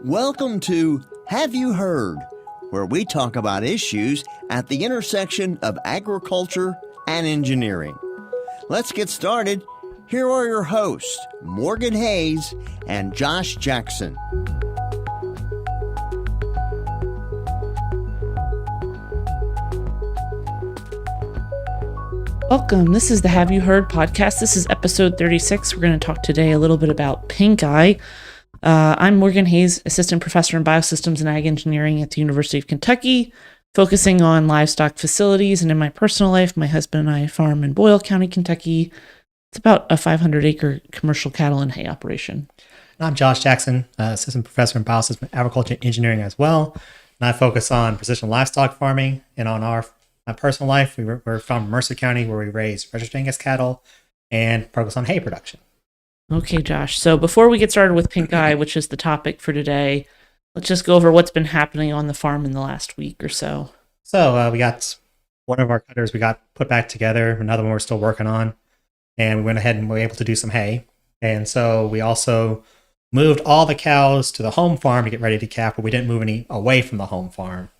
Welcome to Have You Heard, where we talk about issues at the intersection of agriculture and engineering. Let's get started. Here are your hosts, Morgan Hayes and Josh Jackson. Welcome. This is the Have You Heard podcast. This is episode 36. We're going to talk today a little bit about pink eye. I'm Morgan Hayes, assistant professor in Biosystems and Ag Engineering at the University of Kentucky, focusing on livestock facilities. And in my personal life, my husband and I farm in Boyle County, Kentucky. It's about a 500-acre commercial cattle and hay operation. I'm Josh Jackson, assistant professor in Biosystems and Agriculture Engineering as well. And I focus on precision livestock farming. And on my personal life, we're from Mercer County, where we raise registered Angus cattle and focus on hay production. Okay, Josh. So before we get started with pink eye, which is the topic for today, let's just go over what's been happening on the farm in the last week or so. So we got one of our cutters we got put back together, another one we're still working on, and we went ahead and were able to do some hay. And so we also moved all the cows to the home farm to get ready to calf, but we didn't move any away from the home farm.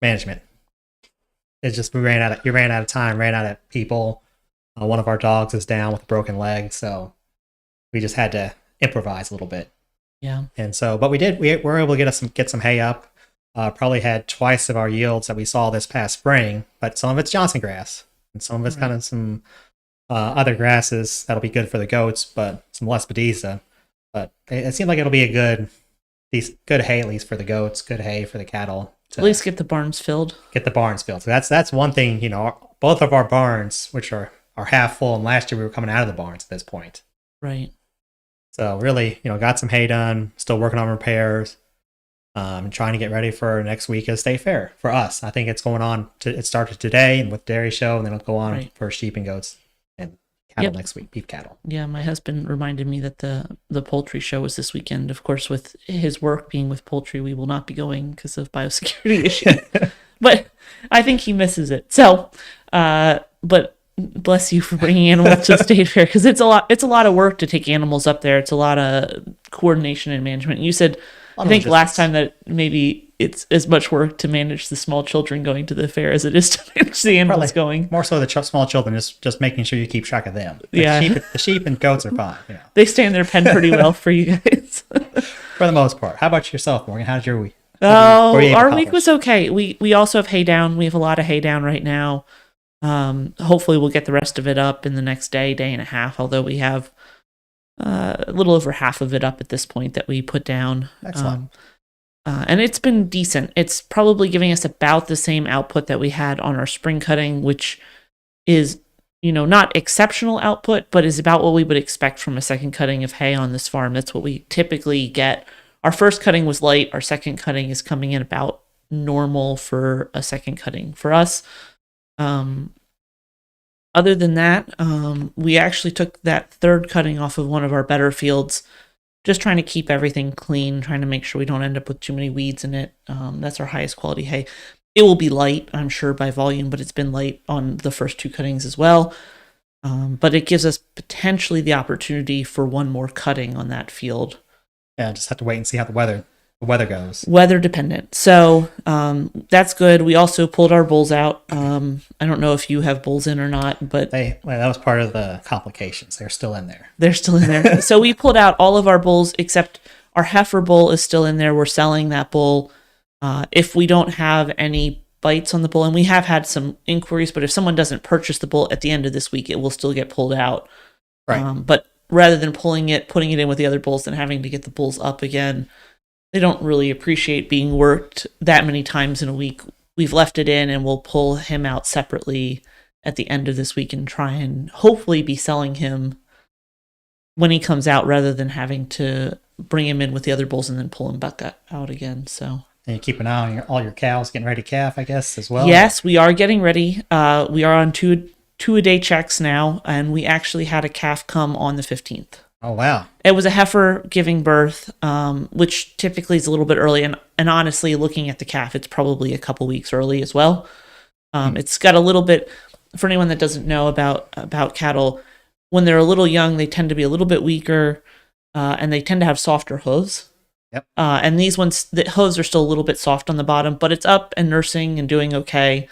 Management. It's just we ran out of time, ran out of people. One of our dogs is down with a broken leg, so we just had to improvise a little bit. Yeah. And so, but we were able to get some hay up. Probably had twice of our yields that we saw this past spring, but some of it's Johnson grass, and some of it's kind of some other grasses that'll be good for the goats, but some less Bediza. But it seems like it'll be a good hay, at least for the goats, good hay for the cattle. At least get the barns filled. Get the barns filled. So that's one thing, both of our barns, which are half full, and last year we were coming out of the barns at this point. Right. So really, got some hay done, still working on repairs, and trying to get ready for next week as State Fair for us. I think it's going on, it started today and with dairy show, and then it'll go on for sheep and goats and cattle next week, beef cattle. Yeah, my husband reminded me that the poultry show was this weekend. Of course, with his work being with poultry, we will not be going because of biosecurity issues. But I think he misses it. So, but bless you for bringing animals to the State Fair, because it's a lot of work to take animals up there. It's a lot of coordination and management. You said, I think last time, that maybe it's as much work to manage the small children going to the fair as it is to manage the animals going. More so the small children, just making sure you keep track of them. The sheep and goats are fine. They stay in their pen pretty well for you guys. For the most part. How about yourself, Morgan? How's your week? Our week was okay. We also have hay down. We have a lot of hay down right now. Hopefully we'll get the rest of it up in the next day and a half, although we have a little over half of it up at this point that we put down. Excellent. And it's been decent. It's probably giving us about the same output that we had on our spring cutting, which is, not exceptional output, but is about what we would expect from a second cutting of hay on this farm. That's what we typically get. Our first cutting was light. Our second cutting is coming in about normal for a second cutting for us. Other than that, we actually took that third cutting off of one of our better fields, just trying to keep everything clean, trying to make sure we don't end up with too many weeds in it. That's our highest quality hay. It will be light, I'm sure, by volume, but it's been light on the first two cuttings as well. But it gives us potentially the opportunity for one more cutting on that field. Yeah, just have to wait and see how the weather goes. Weather dependent. So that's good. We also pulled our bulls out. I don't know if you have bulls in or not, but that was part of the complications. They're still in there. They're still in there. So we pulled out all of our bulls except our heifer bull is still in there. We're selling that bull. If we don't have any bites on the bull, and we have had some inquiries, but if someone doesn't purchase the bull at the end of this week, it will still get pulled out. Right. But rather than putting it in with the other bulls and having to get the bulls up again, they don't really appreciate being worked that many times in a week. We've left it in, and we'll pull him out separately at the end of this week and try and hopefully be selling him when he comes out, rather than having to bring him in with the other bulls and then pull him back out again. So, and you keep an eye on all your cows getting ready to calf, I guess, as well. Yes, we are getting ready. We are on two a day checks now, and we actually had a calf come on the 15th. Oh, wow. It was a heifer giving birth, which typically is a little bit early. And honestly, looking at the calf, it's probably a couple weeks early as well. It's got a little bit, for anyone that doesn't know about cattle, when they're a little young, they tend to be a little bit weaker. and they tend to have softer hooves. Yep. And these ones, the hooves are still a little bit soft on the bottom, but it's up and nursing and doing okay.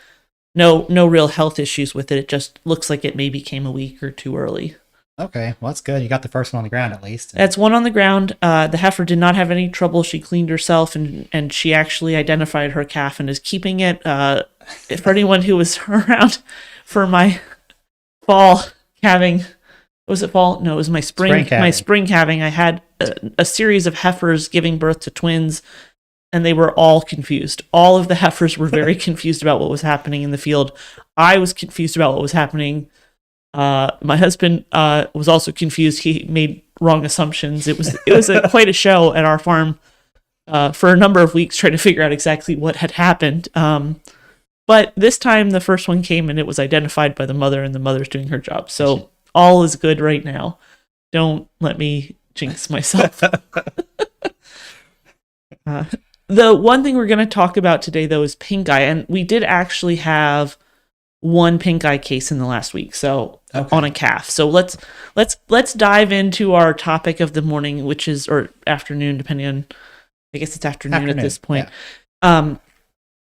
No real health issues with it. It just looks like it maybe came a week or two early. Okay, well, that's good. You got the first one on the ground at least. That's one on the ground. The heifer did not have any trouble. She cleaned herself, and she actually identified her calf and is keeping it. For anyone who was around for my fall calving, was it fall? No, it was my spring calving. My spring calving. I had a series of heifers giving birth to twins, and they were all confused. All of the heifers were very confused about what was happening in the field. I was confused about what was happening. My husband was also confused. He made wrong assumptions. It was quite a show at our farm for a number of weeks trying to figure out exactly what had happened. But this time the first one came and it was identified by the mother, and the mother's doing her job. So all is good right now. Don't let me jinx myself. The one thing we're going to talk about today, though, is pink eye. And we did actually have one pink eye case in the last week, so on a calf. So let's dive into our topic of the morning, which is, or afternoon, depending on, I guess it's afternoon at this point. Yeah.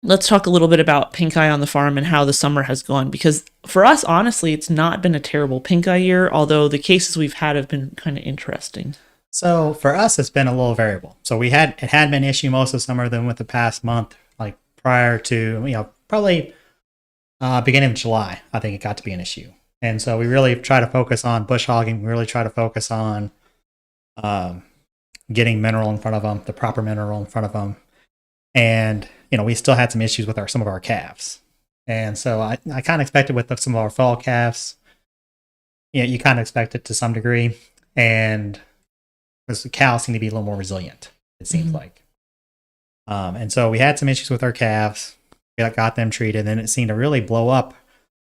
Let's talk a little bit about pink eye on the farm and how the summer has gone, because for us, honestly, it's not been a terrible pink eye year, although the cases we've had have been kind of interesting. So for us, it's been a little variable. So it had been an issue most of the summer. Then with the past month, like prior to, probably beginning of July, I think it got to be an issue. And so we really try to focus on bush hogging. We really try to focus on getting mineral in front of them, the proper mineral in front of them. And, we still had some issues with some of our calves. And so I kind of expected with some of our fall calves, you kind of expect it to some degree. And because the cows seem to be a little more resilient, it seems like. And so we had some issues with our calves. We got them treated, and it seemed to really blow up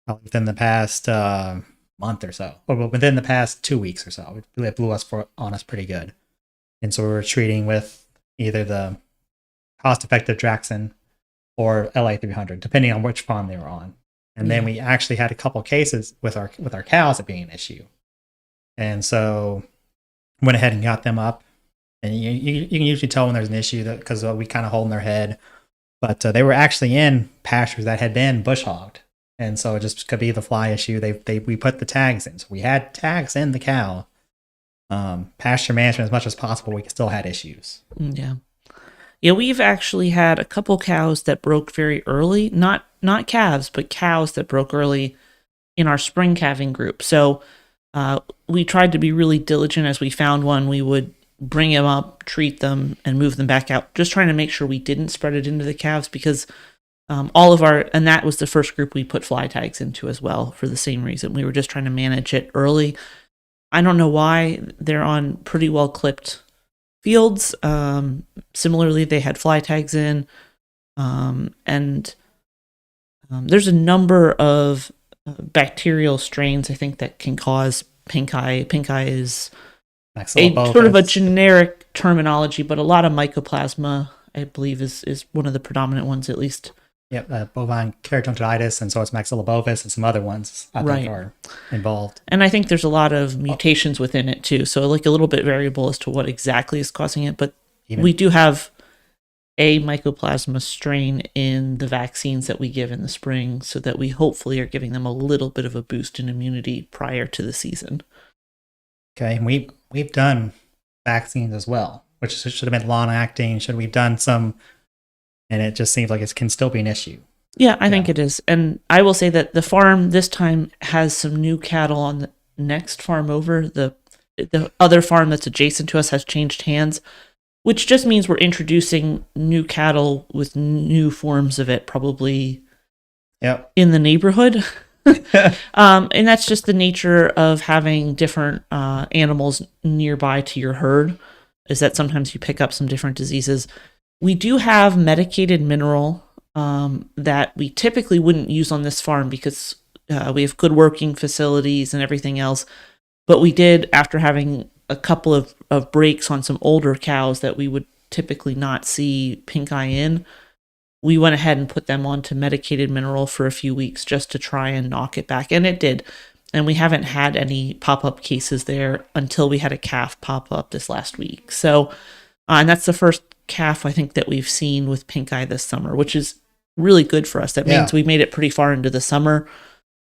within the past month or so, or within the past 2 weeks or so. It blew on us pretty good. And so we were treating with either the cost-effective Draxxin or LA300, depending on which farm they were on. And then we actually had a couple cases with our cows being an issue. And so went ahead and got them up. And you can usually tell when there's an issue because we kind of hold in their head. But they were actually in pastures that had been bush hogged. And so it just could be the fly issue. We put the tags in. So we had tags in the cow. Pasture management as much as possible, we still had issues. Yeah. Yeah, we've actually had a couple cows that broke very early. Not calves, but cows that broke early in our spring calving group. So we tried to be really diligent. As we found one, we would bring them up, treat them, and move them back out, just trying to make sure we didn't spread it into the calves, because and that was the first group we put fly tags into as well, for the same reason. We were just trying to manage it early. I don't know why. They're on pretty well clipped fields. Similarly, they had fly tags in, and there's a number of bacterial strains, I think, that can cause pink eye. Pink eye is sort of a generic terminology, but a lot of mycoplasma, I believe, is one of the predominant ones, at least. Yep, bovine keratocontitis, and so it's maxilla bovis, and some other ones I think are involved. And I think there's a lot of mutations within it too, so like a little bit variable as to what exactly is causing it. But we do have a mycoplasma strain in the vaccines that we give in the spring, so that we hopefully are giving them a little bit of a boost in immunity prior to the season. Okay, and we've done vaccines as well, which should have been long-acting. We've done some. And it just seems like it can still be an issue. Yeah, I think it is. And I will say that the farm this time has some new cattle on the next farm over. The other farm that's adjacent to us has changed hands, which just means we're introducing new cattle with new forms of it, probably in the neighborhood. And that's just the nature of having different animals nearby to your herd, is that sometimes you pick up some different diseases. We do have medicated mineral that we typically wouldn't use on this farm because we have good working facilities and everything else. But we did, after having a couple of breaks on some older cows that we would typically not see pink eye in, we went ahead and put them onto medicated mineral for a few weeks just to try and knock it back. And it did. And we haven't had any pop-up cases there until we had a calf pop up this last week. So, and that's the first calf I think that we've seen with pink eye this summer, which is really good for us. That means we made it pretty far into the summer.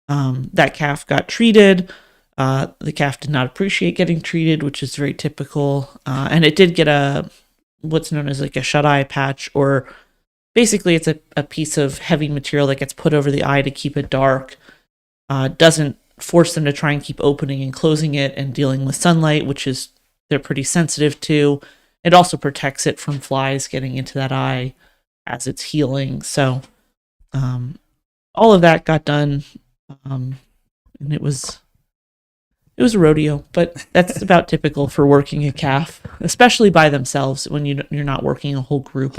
That calf got treated. The calf did not appreciate getting treated, which is very typical. And it did get what's known as like a shut eye patch, or basically it's a piece of heavy material that gets put over the eye to keep it dark. Doesn't force them to try and keep opening and closing it and dealing with sunlight, which is they're pretty sensitive to. It also protects it from flies getting into that eye as it's healing. So all of that got done, and it was a rodeo, but that's about typical for working a calf, especially by themselves. When you're not working a whole group,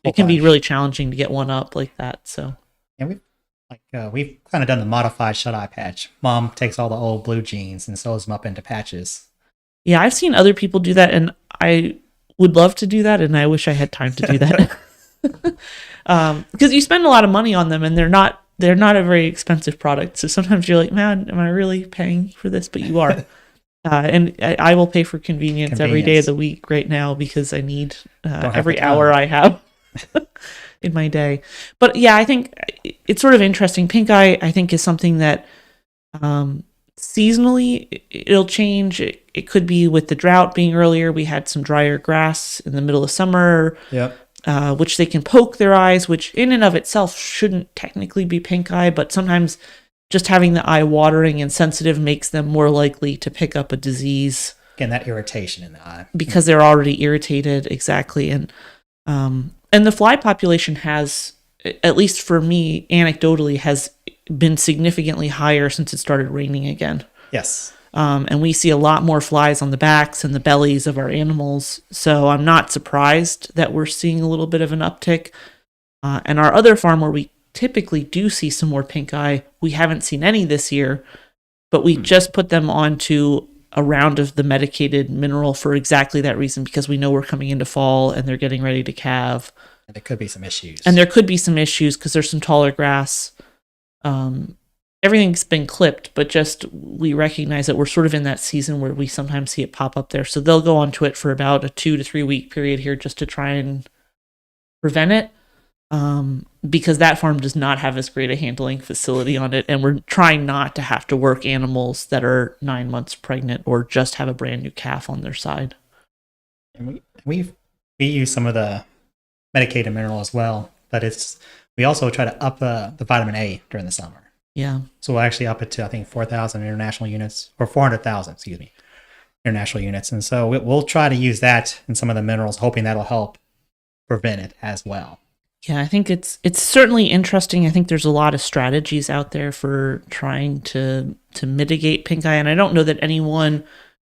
it can be really challenging to get one up like that. So yeah, we've kind of done the modified shut eye patch. Mom takes all the old blue jeans and sews them up into patches. Yeah, I've seen other people do that, and I would love to do that, and I wish I had time to do that. Because you spend a lot of money on them, and they're not a very expensive product. So sometimes you're like, man, am I really paying for this? But you are. And I will pay for convenience every day of the week right now, because I need every hour I have in my day. But yeah, I think it's sort of interesting. Pink eye, I think, is something that seasonally it'll change. It could be with the drought being earlier. We had some drier grass in the middle of summer. Yep. Which they can poke their eyes, which in and of itself shouldn't technically be pink eye, but sometimes just having the eye watering and sensitive makes them more likely to pick up a disease. Getting that irritation in the eye. Because they're already irritated, exactly. And the fly population has, at least for me, anecdotally, has been significantly higher since it started raining again. Yes. And we see a lot more flies on the backs and the bellies of our animals. So I'm not surprised that we're seeing a little bit of an uptick. And our other farm, where we typically do see some more pink eye, we haven't seen any this year, but we just put them onto a round of the medicated mineral for exactly that reason, because we know we're coming into fall and they're getting ready to calve. And there could be some issues. Because there's some taller grass. Everything's been clipped, but just we recognize that we're sort of in that season where we sometimes see it pop up there. So they'll go onto it for about a 2 to 3 week period here just to try and prevent it. Because that farm does not have as great a handling facility on it. And we're trying not to have to work animals that are 9 months pregnant or just have a brand new calf on their side. And we use some of the medicated mineral as well, but we also try to up the vitamin A during the summer. Yeah. So we'll actually up it to, I think, 4,000 international units, or 400,000, international units. And so we'll try to use that in some of the minerals, hoping that'll help prevent it as well. Yeah, I think it's certainly interesting. I think there's a lot of strategies out there for trying to mitigate pink eye. And I don't know that anyone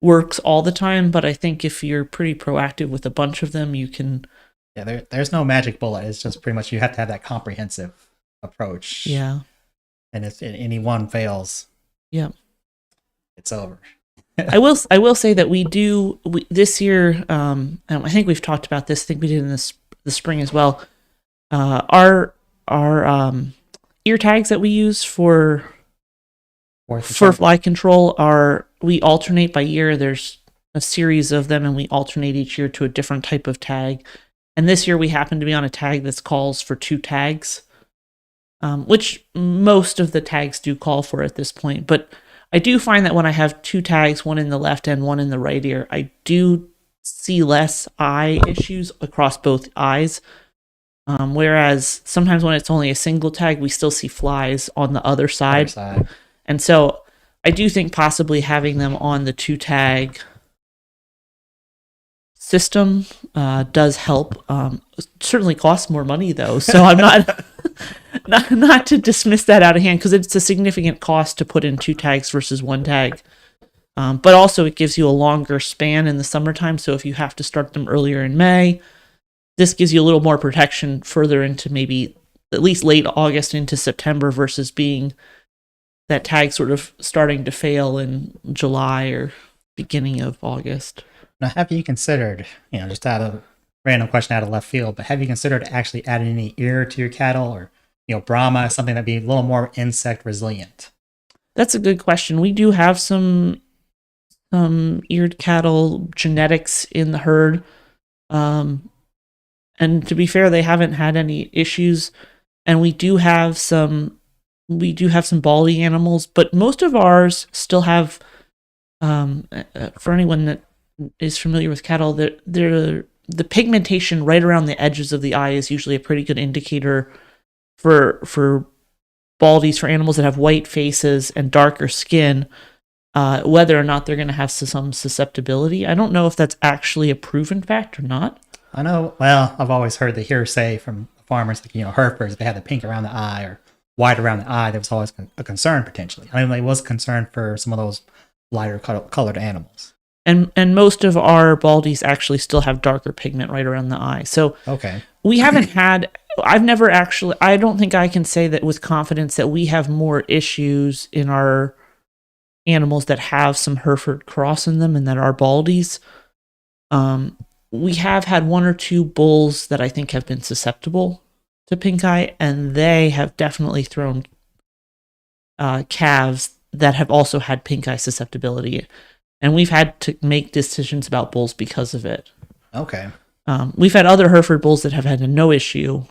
works all the time, but I think if you're pretty proactive with a bunch of them, you can... Yeah, there's no magic bullet. It's just pretty much you have to have that comprehensive approach. Yeah. And if any one fails, yeah, it's over. I will say that we this year, and I think we've talked about this. I think we did in the spring as well. Our ear tags that we use for fly control we alternate by year. There's a series of them, and we alternate each year to a different type of tag. And this year we happen to be on a tag that calls for 2 tags. Which most of the tags do call for at this point. But I do find that when I have 2 tags, one in the left and one in the right ear, I do see less eye issues across both eyes. Whereas sometimes when it's only a single tag, we still see flies on the other side. And so I do think possibly having them on the 2 tag system does help. Certainly costs more money though, so I'm not to dismiss that out of hand, because it's a significant cost to put in 2 tags versus 1 tag. But also it gives you a longer span in the summertime. So if you have to start them earlier in May, this gives you a little more protection further into maybe at least late August into September, versus being that tag sort of starting to fail in July or beginning of August. Now, have you considered, just out of random question out of left field, but have you considered actually adding any ear to your cattle, or Brahma, something that'd be a little more insect resilient? That's a good question. We do have some eared cattle genetics in the herd. And to be fair, they haven't had any issues. And we do have some baldy animals, but most of ours still have. For anyone that is familiar with cattle, the pigmentation right around the edges of the eye is usually a pretty good indicator for baldies, for animals that have white faces and darker skin, whether or not they're going to have some susceptibility. I don't know if that's actually a proven fact or not. I know. Well, I've always heard the hearsay from farmers, like Herefords, if they had the pink around the eye or white around the eye, there was always a concern potentially. I mean, it was a concern for some of those lighter colored animals. And most of our baldies actually still have darker pigment right around the eye. So okay, we haven't had. I've never actually. I don't think I can say that with confidence that we have more issues in our animals that have some Hereford cross in them and that are baldies. We have had one or two bulls that I think have been susceptible to pink eye, and they have definitely thrown calves that have also had pink eye susceptibility. And we've had to make decisions about bulls because of it. Okay. We've had other Hereford bulls that have had no issue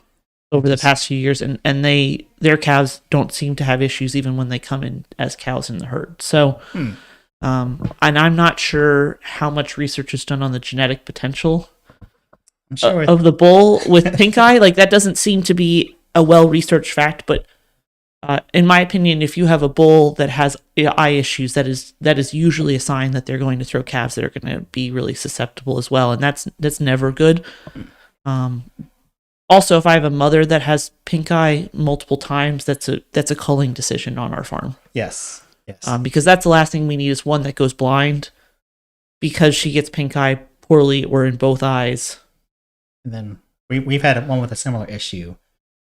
over the past few years, and their calves don't seem to have issues even when they come in as cows in the herd. So, and I'm not sure how much research is done on the genetic potential of the bull with pink eye. Like, that doesn't seem to be a well-researched fact, but in my opinion, if you have a bull that has eye issues, that is usually a sign that they're going to throw calves that are going to be really susceptible as well, and that's never good. Also, if I have a mother that has pink eye multiple times, that's a culling decision on our farm. Yes. Because that's the last thing we need is one that goes blind because she gets pink eye poorly or in both eyes. And then we've had one with a similar issue.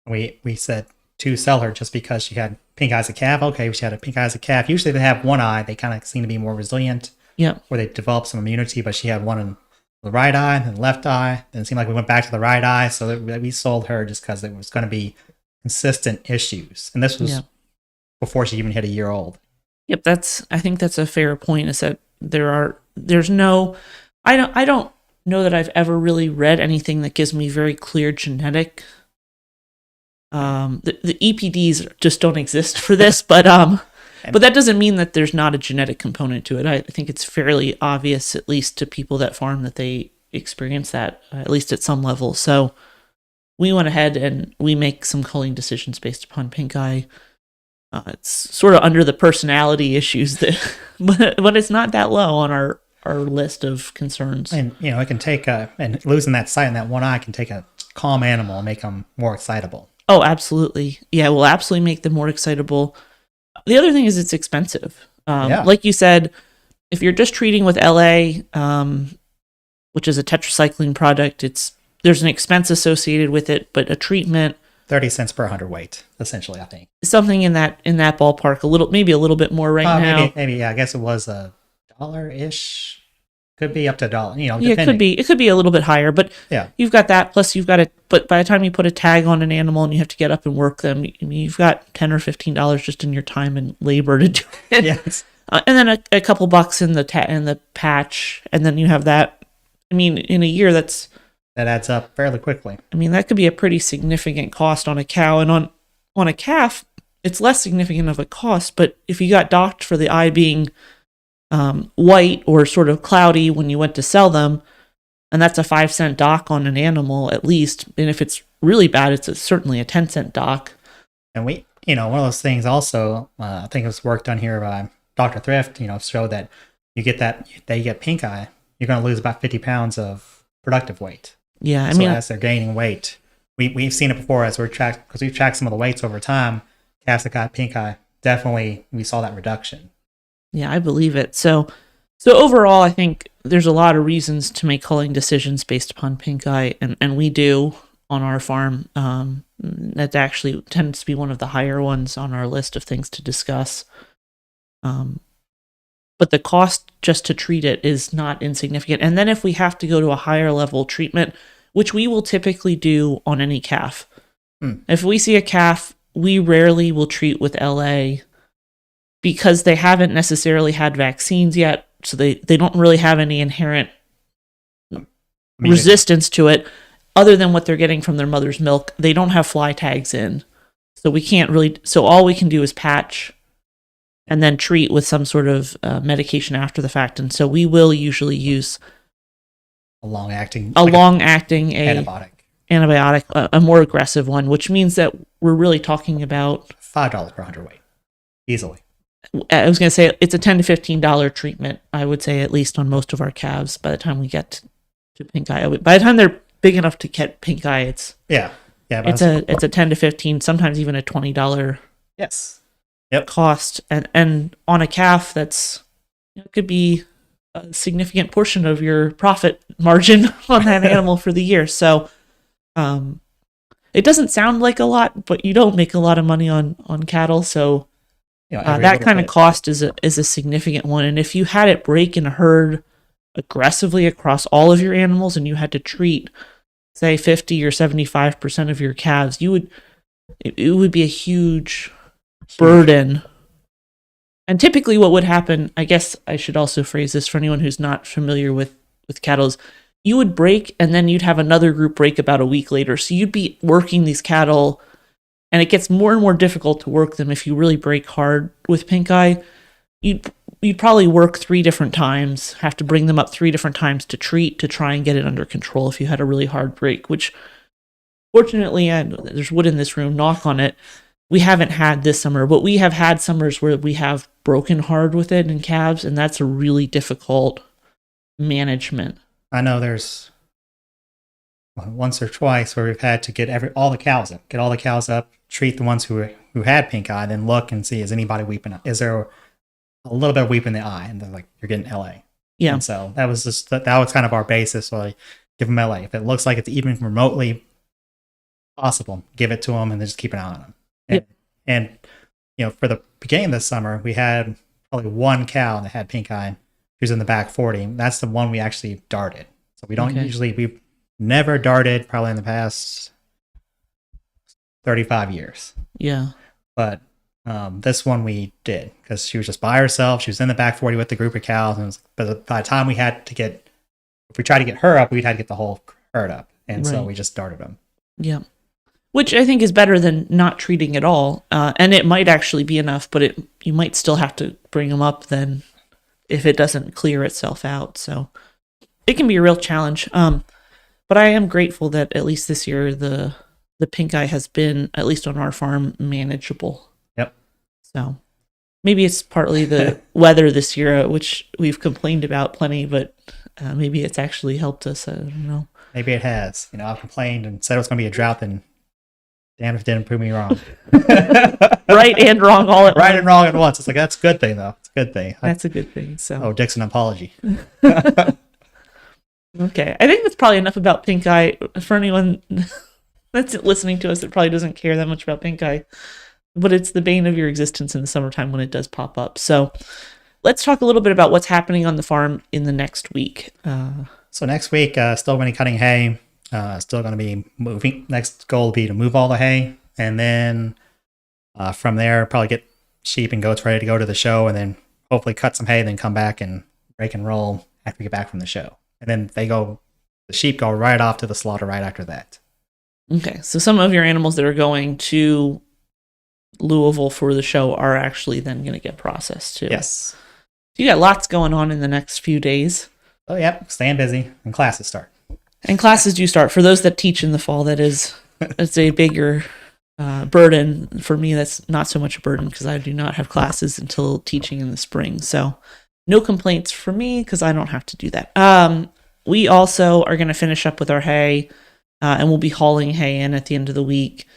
We said to sell her just because she had pink eye as a calf. Okay, she had a pink eye as a calf. Usually they have one eye. They kind of seem to be more resilient. Yeah. Where they develop some immunity, but she had one in the right eye and the left eye. Then it seemed like we went back to the right eye. So we sold her just because there was going to be consistent issues. And this was before she even hit a year old. Yep, I think that's a fair point, is that I don't know that I've ever really read anything that gives me very clear genetic. The EPDs just don't exist for this, but that doesn't mean that there's not a genetic component to it. I think it's fairly obvious, at least to people that farm, that they experience that, at least at some level. So we went ahead and we make some culling decisions based upon pink eye. It's sort of under the personality issues that, but it's not that low on our list of concerns. And it can take and losing that sight in that one eye can take a calm animal and make them more excitable. Oh, absolutely. Yeah, we'll absolutely make them more excitable. The other thing is it's expensive. Like you said, if you're just treating with LA, which is a tetracycline product, there's an expense associated with it, but a treatment, 30 cents per hundredweight, essentially, I think. Something in that ballpark, maybe a little bit more now. Maybe, yeah, I guess it was $1-ish. Could be up to $1, Yeah, depending. it could be a little bit higher, but yeah, you've got that, plus you've got it. But by the time you put a tag on an animal and you have to get up and work them, you've got $10 or $15 just in your time and labor to do it. Yes. And then a couple bucks in the patch, and then you have that. I mean, in a year, that adds up fairly quickly. I mean, that could be a pretty significant cost on a cow, and on a calf, it's less significant of a cost. But if you got docked for the eye being white or sort of cloudy when you went to sell them, and that's a 5-cent dock on an animal at least. And if it's really bad, it's certainly a 10-cent dock. And one of those things also, I think it was work done here by Dr. Thrift, showed that you get pink eye, you're going to lose about 50 pounds of productive weight. Yeah, as they're gaining weight, we've seen it before as we've tracked some of the weights over time. Calves that got pink eye, definitely we saw that reduction. Yeah, I believe it. So overall, I think there's a lot of reasons to make culling decisions based upon pink eye, and we do on our farm. That actually tends to be one of the higher ones on our list of things to discuss. But the cost just to treat it is not insignificant. And then if we have to go to a higher level treatment, which we will typically do on any calf. If we see a calf, we rarely will treat with LA because they haven't necessarily had vaccines yet, so they don't really have any inherent resistance to it other than what they're getting from their mother's milk. They don't have fly tags in. So we can't really, so all we can do is patch and then treat with some sort of medication after the fact. And so we will usually use a long-acting antibiotic, a more aggressive one, which means that we're really talking about $5 per hundredweight, easily. I was going to say it's a $10 to $15 treatment, I would say, at least on most of our calves by the time we get to pink eye. By the time they're big enough to get pink eye, it's a 10 to 15, sometimes even a $20 cost, and on a calf that's it could be a significant portion of your profit margin on that animal for the year. So it doesn't sound like a lot, but you don't make a lot of money on cattle, so that kind of cost is a significant one. And if you had it break in a herd aggressively across all of your animals and you had to treat, say, 50 or 75% of your calves, it would be a huge burden. And typically what would happen, I guess I should also phrase this for anyone who's not familiar with cattle, is you would break and then you'd have another group break about a week later. So you'd be working these cattle, and it gets more and more difficult to work them if you really break hard with pink eye. You'd probably work 3 different times, have to bring them up 3 different times to treat to try and get it under control if you had a really hard break, which fortunately, there's wood in this room, knock on it, we haven't had this summer, but we have had summers where we have broken hard with it in calves, and that's a really difficult management. I know there's once or twice where we've had to get all the cows up, treat the ones who had pink eye, then look and see, is anybody weeping? Is there a little bit of weep in the eye? And they're like, you're getting LA. Yeah. And so that was kind of our basis. So like, give them LA. If it looks like it's even remotely possible, give it to them and then just keep an eye on them. And for the beginning of this summer, we had probably 1 cow that had pink eye. She was in the back 40. That's the one we actually darted. So we don't we've never darted probably in the past 35 years. Yeah. But this one we did because she was just by herself. She was in the back 40 with the group of cows. And but by the time we had to if we tried to get her up, we'd had to get the whole herd up. And so we just darted them. Yeah. Which I think is better than not treating at all. And it might actually be enough, but you might still have to bring them up then if it doesn't clear itself out. So it can be a real challenge. But I am grateful that at least this year the pink eye has been, at least on our farm, manageable. Yep. So maybe it's partly the weather this year, which we've complained about plenty, but maybe it's actually helped us. I don't know. Maybe it has. I've complained and said it was going to be a drought, and damn if it didn't prove me wrong. Right and wrong all at once. Right and wrong at once. It's like, that's a good thing, though. It's a good thing. That's a good thing. So. Dixon apology. Okay. I think that's probably enough about pink eye for anyone that's listening to us that probably doesn't care that much about pink eye. But it's the bane of your existence in the summertime when it does pop up. So let's talk a little bit about what's happening on the farm in the next week. So next week, still going to be cutting hay. Still going to be moving. Next goal will be to move all the hay. And then from there, probably get sheep and goats ready to go to the show. And then hopefully cut some hay, then come back and break and roll after we get back from the show. And then the sheep go right off to the slaughter right after that. Okay. So some of your animals that are going to Louisville for the show are actually then going to get processed too. Yes. So you got lots going on in the next few days. Oh, yep. Staying busy. And classes start. And classes do start. For those that teach in the fall, it's a bigger burden. For me, that's not so much a burden because I do not have classes until teaching in the spring. So no complaints for me because I don't have to do that. We also are going to finish up with our hay, and we'll be hauling hay in at the end of the week.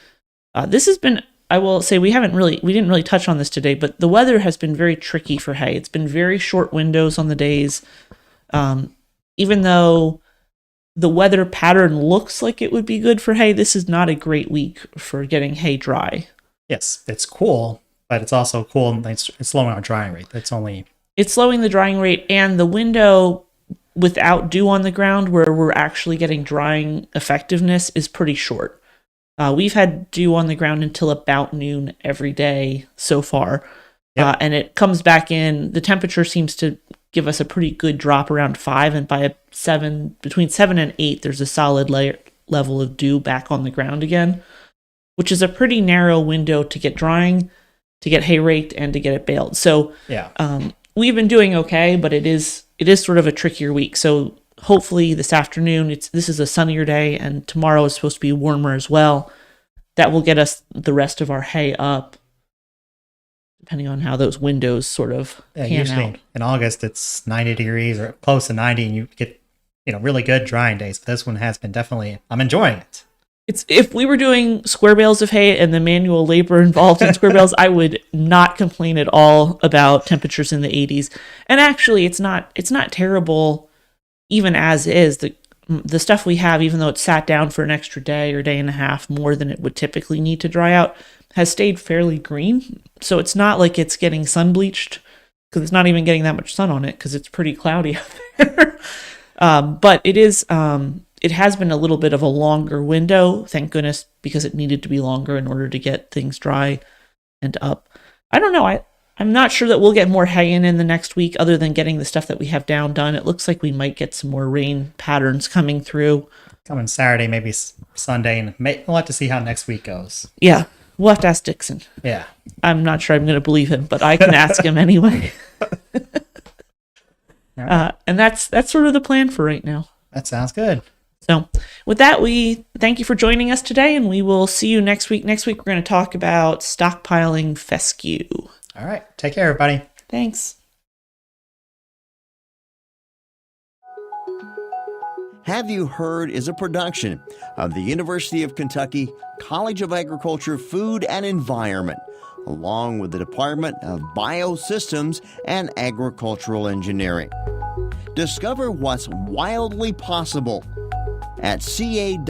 This has been, I will say, we didn't really touch on this today, but the weather has been very tricky for hay. It's been very short windows on the days. Even though the weather pattern looks like it would be good for hay, this is not a great week for getting hay dry. Yes, it's cool, but it's also cool. And it's slowing our drying rate. It's slowing the drying rate, and the window without dew on the ground where we're actually getting drying effectiveness is pretty short. We've had dew on the ground until about noon every day so far. Yep. And it comes back in. The temperature seems to give us a pretty good drop around 5, and by between 7 and 8, there's a solid level of dew back on the ground again, which is a pretty narrow window to get drying, to get hay raked, and to get it baled. So we've been doing okay, but it is sort of a trickier week. So hopefully this afternoon, this is a sunnier day, and tomorrow is supposed to be warmer as well. That will get us the rest of our hay up, depending on how those windows sort of pan usually out. in August it's 90 degrees or close to 90, and you get really good drying days. But this one has been definitely. I'm enjoying it. If we were doing square bales of hay and the manual labor involved in square bales, I would not complain at all about temperatures in the 80s. And actually, it's not terrible, even as is. The stuff we have, even though it's sat down for an extra day or day and a half more than it would typically need to dry out, has stayed fairly green. So it's not like it's getting sun bleached, because it's not even getting that much sun on it because it's pretty cloudy out there. But it is. It has been a little bit of a longer window, thank goodness, because it needed to be longer in order to get things dry and up. I don't know. I'm not sure that we'll get more hay in the next week, other than getting the stuff that we have down done. It looks like we might get some more rain patterns coming through. Coming Saturday, maybe Sunday, and we'll have to see how next week goes. Yeah, we'll have to ask Dixon. Yeah. I'm not sure I'm going to believe him, but I can ask him anyway. And that's sort of the plan for right now. That sounds good. So with that, we thank you for joining us today, and we will see you next week. Next week, we're going to talk about stockpiling fescue. All right. Take care, everybody. Thanks. Have You Heard is a production of the University of Kentucky College of Agriculture, Food and Environment, along with the Department of Biosystems and Agricultural Engineering. Discover what's wildly possible at ca.uky.edu.